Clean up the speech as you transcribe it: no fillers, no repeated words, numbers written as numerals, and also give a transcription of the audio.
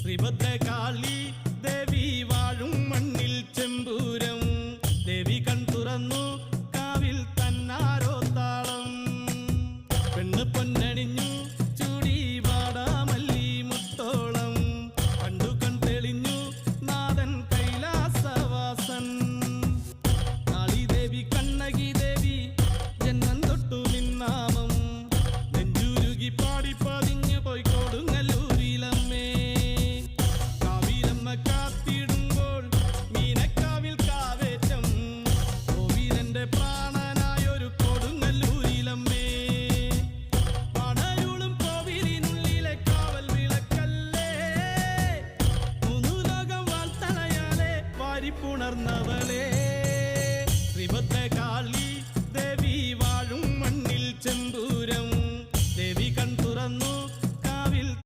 ശ്രീഭദ്രകാളി ദേവി വാഴും മണ്ണിൽ ചെമ്പൂരം ദേവി കൺ തുറന്നു കാവിൽ തന്നാരോ താളം പെണ്ണ് പൊന്നണിഞ്ഞു ചൂടി വാടാമല്ലി മുത്തോളം കണ്ടു കൺ തെളിഞ്ഞു നാഥൻ കൈലാസവാസൻ കാളി ദേവി കണ്ണകി ദേവി ജന്മം തൊട്ടു നിന്നാമം നെഞ്ചുരുകി പാടി പതിഞ്ഞു പോയി കൊടുങ്ങല്ലൂരിലമ്മേ കാവിലമ്മ കാത്തിടുമ്പോൾ മീനക്കാവിൽ കാവേറ്റം കോവിലന്റെ പ്രാണനായൊരു കൊടുങ്ങല്ലൂരിലമ്മേ പടരുളും കോവിലിനുള്ളിലെ കാവൽ വിളക്കല്ലേ മൂന്നു ലോകം വാൾത്തണയാലെ വാരിപ്പുണർന്നവ